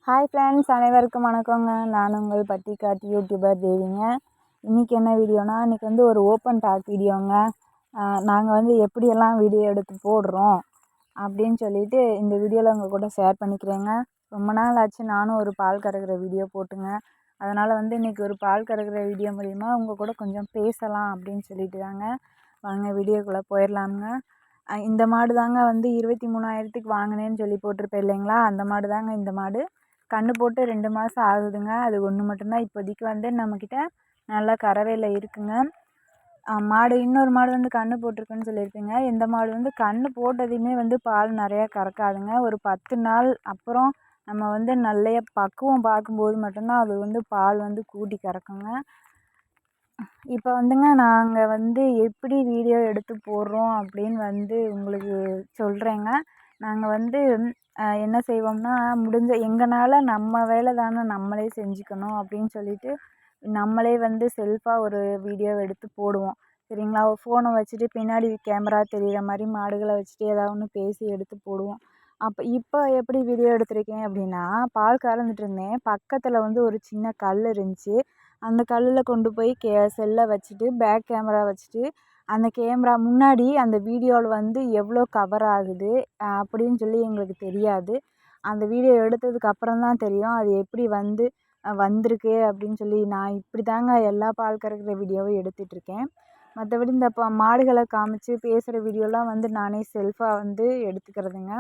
Hi friends, அனைவருக்கும் வணக்கங்க. நான் உங்கள் பட்டிக்காட்டு யூடியூபர் தேவிங்க. இன்றைக்கி என்ன வீடியோனா, இன்றைக்கி வந்து ஒரு ஓப்பன் டாக் வீடியோங்க. நாங்கள் வந்து எப்படியெல்லாம் வீடியோ எடுத்து போடுறோம் அப்படின்னு சொல்லிட்டு இந்த வீடியோவில் உங்கள் கூட ஷேர் பண்ணிக்கிறேங்க. ரொம்ப நாள் ஆச்சு நானும் ஒரு பால் கறக்கிற வீடியோ போட்டுங்க. அதனால் வந்து இன்றைக்கி ஒரு பால் கறக்கிற வீடியோ மூலிமா உங்கள் கூட கொஞ்சம் பேசலாம் அப்படின்னு சொல்லிட்டு தாங்க. வாங்க வீடியோக்குள்ளே போயிடலாமுங்க. இந்த மாடு தாங்க வந்து 23,000க்கு வாங்கினேன்னு சொல்லி போட்டிருப்பேன் இல்லைங்களா, அந்த மாடு தாங்க இந்த மாடு. கன்று போட்டு 2 மாதம் ஆகுதுங்க. அது ஒன்று மட்டும்தான் இப்போதைக்கு வந்து நம்மக்கிட்ட நல்லா கறவையில் இருக்குங்க. இன்னொரு மாடு வந்து கன்று போட்டிருக்குன்னு சொல்லியிருப்பேங்க. இந்த மாடு வந்து கன்று போட்டதையுமே வந்து பால் நிறையா கறக்காதுங்க. ஒரு 10 நாள் அப்புறம் நம்ம வந்து நல்ல பக்குவம் பார்க்கும்போது மட்டும்தான் அது வந்து பால் வந்து கூட்டி கறக்குங்க. இப்போ வந்துங்க நாங்கள் வந்து எப்படி வீடியோ எடுத்து போடுறோம் அப்படின்னு வந்து உங்களுக்கு சொல்கிறேங்க. நாங்கள் வந்து என்ன செய்வோம்னா, முடிஞ்ச எங்களால நம்ம வேலை தானே நம்மளே செஞ்சுக்கணும் அப்படின்னு சொல்லிட்டு நம்மளே வந்து செல்ஃபாக ஒரு வீடியோ எடுத்து போடுவோம். சரிங்களா? ஃபோனை வச்சுட்டு பின்னாடி கேமரா தெரிகிற மாதிரி மாடுகளை வச்சுட்டு ஏதாவது ஒன்று பேசி எடுத்து போடுவோம். இப்போ எப்படி வீடியோ எடுத்திருக்கேன் அப்படின்னா, பால் கறந்துட்டு இருந்தேன். பக்கத்தில் வந்து ஒரு சின்ன கல் இருந்துச்சு. அந்த கல்லில் கொண்டு போய் செல்லை வச்சுட்டு பேக் கேமரா வச்சுட்டு அந்த கேமரா முன்னாடி அந்த வீடியோவில் வந்து எவ்வளோ கவர் ஆகுது அப்படின்னு சொல்லி எங்களுக்கு தெரியாது. அந்த வீடியோ எடுத்ததுக்கு அப்புறம் தான் தெரியும் அது எப்படி வந்து வந்திருக்கு அப்படின்னு சொல்லி. நான் இப்படி தாங்க எல்லா பால் கறக்கிற வீடியோவும் எடுத்துகிட்ருக்கேன். மற்றபடி இந்த மாடுகளை காமிச்சு பேசுகிற வீடியோலாம் வந்து நானே செல்ஃபாக வந்து எடுத்துக்கிறதுங்க.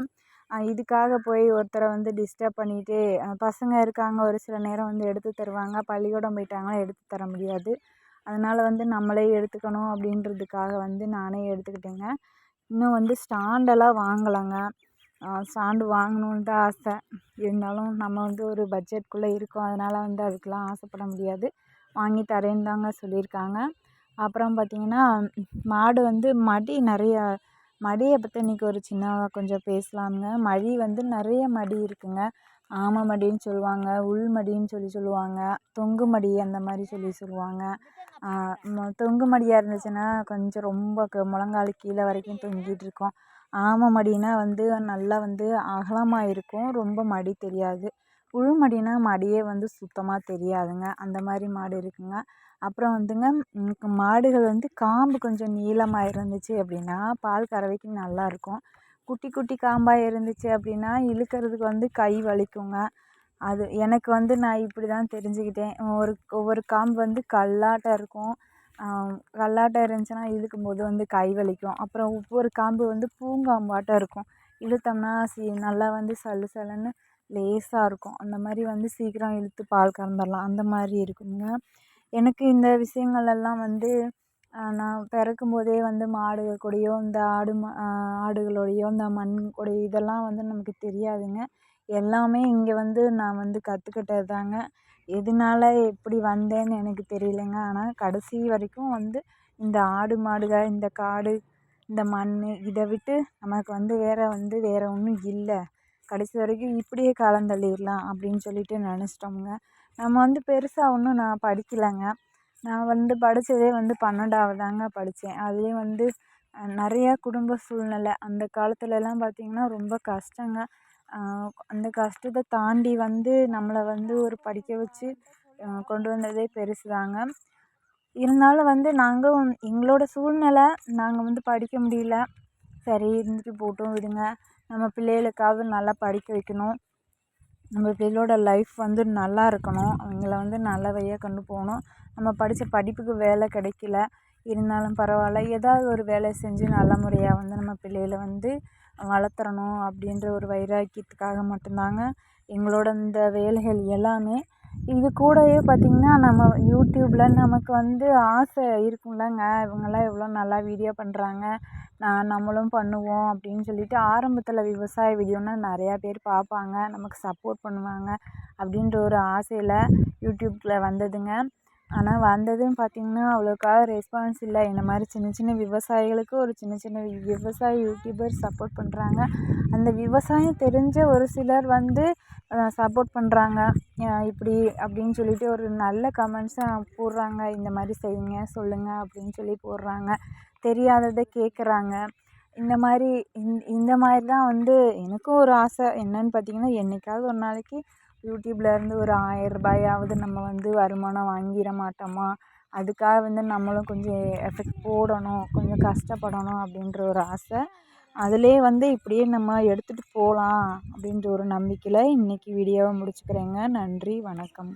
இதுக்காக போய் ஒருத்தரை வந்து டிஸ்டர்ப் பண்ணிவிட்டு பசங்க இருக்காங்க, ஒரு சில நேரம் வந்து எடுத்து தருவாங்க. பள்ளிக்கூடம் போயிட்டாங்கன்னா எடுத்து தர முடியாது. அதனால் வந்து நம்மளே எடுத்துக்கணும் அப்படின்றதுக்காக வந்து நானே எடுத்துக்கிட்டேங்க. இன்னும் வந்து ஸ்டாண்டெல்லாம் வாங்கலைங்க. ஸ்டாண்டு வாங்கணுன்னு தான் ஆசை. இருந்தாலும் நம்ம வந்து ஒரு பட்ஜெட்குள்ளே இருக்கோம். அதனால் வந்து அதுக்கெலாம் ஆசைப்பட முடியாது. வாங்கி தரேன்னு தாங்க சொல்லியிருக்காங்க. அப்புறம் பார்த்திங்கன்னா, மாடு வந்து மடியை பற்றி இன்றைக்கி ஒரு கொஞ்சம் பேசலாமுங்க. மடி வந்து நிறைய மடி இருக்குங்க. ஆமை மடின்னு சொல்லுவாங்க, உள் மடின்னு சொல்லுவாங்க, தொங்கு மடி அந்த மாதிரி சொல்லுவாங்க. தொங்கு மடியாக இருந்துச்சுன்னா கொஞ்சம் ரொம்ப முழங்கால் கீழே வரைக்கும் தொங்கிட்டு இருக்கும். ஆமை மடினா வந்து நல்லா வந்து அகலமாக இருக்கும், ரொம்ப மடி தெரியாது. உள் மடினா மடியே வந்து சுத்தமாக தெரியாதுங்க. அந்த மாதிரி மாடு இருக்குங்க. அப்புறம் வந்துங்க, மாடுகள் வந்து காம்பு கொஞ்சம் நீளமாக இருந்துச்சு அப்படின்னா பால் கறவைக்கு நல்லாயிருக்கும். குட்டி குட்டி காம்பாக இருந்துச்சு அப்படின்னா இழுக்கிறதுக்கு வந்து கை வலிக்குங்க. அது எனக்கு வந்து நான் இப்படி தான் தெரிஞ்சுக்கிட்டேன். ஒவ்வொரு காம்பு வந்து கல்லாட்டம் இருக்கும். கல்லாட்டம் இருந்துச்சுன்னா இழுக்கும்போது வந்து கை வலிக்கும். அப்புறம் ஒவ்வொரு காம்பு வந்து பூங்காம்பாட்டம் இருக்கும். இழுத்தோம்னா நல்லா வந்து சல்லு சல்லுன்னு லேசாக இருக்கும். அந்த மாதிரி வந்து சீக்கிரம் இழுத்து பால் கறந்துடலாம். அந்த மாதிரி இருக்குங்க. எனக்கு இந்த விஷயங்கள் எல்லாம் வந்து நான் பிறக்கும் போதே வந்து மாடு கூடயோ இந்த ஆடுகளோடையோ இந்த மண் கூடயோ இதெல்லாம் வந்து நமக்கு தெரியாதுங்க. எல்லாமே இங்கே வந்து நான் வந்து கற்றுக்கிட்டது தாங்க. எதனால எப்படி வந்தேன்னு எனக்கு தெரியலைங்க. ஆனால் கடைசி வரைக்கும் வந்து இந்த ஆடு மாடுகள், இந்த காடு, இந்த மண் இதை விட்டு நமக்கு வந்து வேறு ஒன்றும் இல்லை. கடைசி வரைக்கும் இப்படியே காலம் தள்ளிடலாம் அப்படின்னு சொல்லிட்டு நினச்சிட்டோமுங்க. நம்ம வந்து பெருசாக ஒன்றும் நான் படிக்கலைங்க. நான் வந்து படித்ததே வந்து 12வது தாங்க படித்தேன். அதுலேயும் வந்து நிறையா குடும்ப சூழ்நிலை அந்த காலத்துலலாம் பார்த்திங்கன்னா ரொம்ப கஷ்டங்க. அந்த கஷ்டத்தை தாண்டி வந்து நம்மளை வந்து ஒரு படிக்க வச்சு கொண்டு வந்ததே பெருசு தாங்க. இருந்தாலும் வந்து நாங்களும் எங்களோட சூழ்நிலை நாங்கள் வந்து படிக்க முடியல. சரி இருந்துட்டு போட்டும் விடுங்க, நம்ம பிள்ளைகளுக்காவது நல்லா படிக்க வைக்கணும், நம்ம பிள்ளைகளோட லைஃப் வந்து நல்லா இருக்கணும், அவங்கள வந்து நல்ல வழியாக கொண்டு போகணும். நம்ம படித்த படிப்புக்கு வேலை கிடைக்கல, இருந்தாலும் பரவாயில்ல, ஏதாவது ஒரு வேலை செஞ்சு நல்ல முறையாக வந்து நம்ம பிள்ளைகளை வந்து வளர்த்துறணும் அப்படின்ற ஒரு வைராக்கியத்துக்காக மட்டும்தாங்க எங்களோட இந்த வேலைகள் எல்லாமே. இது கூடவே பார்த்திங்கன்னா, நம்ம யூடியூப்பில் நமக்கு வந்து ஆசை இருக்கும்லங்க, இவங்கெல்லாம் எவ்வளோ நல்லா வீடியோ பண்ணுறாங்க, நம்மளும் பண்ணுவோம் அப்படின்னு சொல்லிட்டு ஆரம்பத்தில் விவசாய வீடியோனால் நிறையா பேர் பார்ப்பாங்க, நமக்கு சப்போர்ட் பண்ணுவாங்க அப்படின்ற ஒரு ஆசையில் யூடியூப்பில் வந்ததுங்க. ஆனால் வந்ததுன்னு பார்த்திங்கன்னா அவ்வளோக்கா ரெஸ்பான்ஸ் இல்லை. இந்த மாதிரி சின்ன சின்ன விவசாயிகளுக்கு ஒரு சின்ன சின்ன விவசாய யூடியூபர் சப்போர்ட் பண்ணுறாங்க. அந்த விவசாயம் தெரிஞ்ச ஒரு சிலர் வந்து சப்போர்ட் பண்ணுறாங்க. இப்படி அப்படின்னு சொல்லிட்டு ஒரு நல்ல கமெண்ட்ஸை போடுறாங்க. இந்த மாதிரி செய்யுங்க சொல்லுங்கள் அப்படின்னு சொல்லி போடுறாங்க. தெரியாததை கேட்குறாங்க. இந்த மாதிரி தான் வந்து எனக்கும் ஒரு ஆசை. என்னன்னு பார்த்திங்கன்னா, என்றைக்காவது ஒரு நாளைக்கு யூடியூப்லேருந்து ஒரு 1000 ரூபாயாவது நம்ம வந்து வருமானம் வாங்கிட மாட்டோமா, அதுக்காக வந்து நம்மளும் கொஞ்சம் எஃபெக்ட் போடணும், கொஞ்சம் கஷ்டப்படணும் அப்படின்ற ஒரு ஆசை. அதிலே வந்து இப்படியே நம்ம எடுத்துகிட்டு போகலாம் அப்படின்ற ஒரு நம்பிக்கையில் இன்றைக்கி வீடியோவை முடிச்சுக்கிறேங்க. நன்றி, வணக்கம்.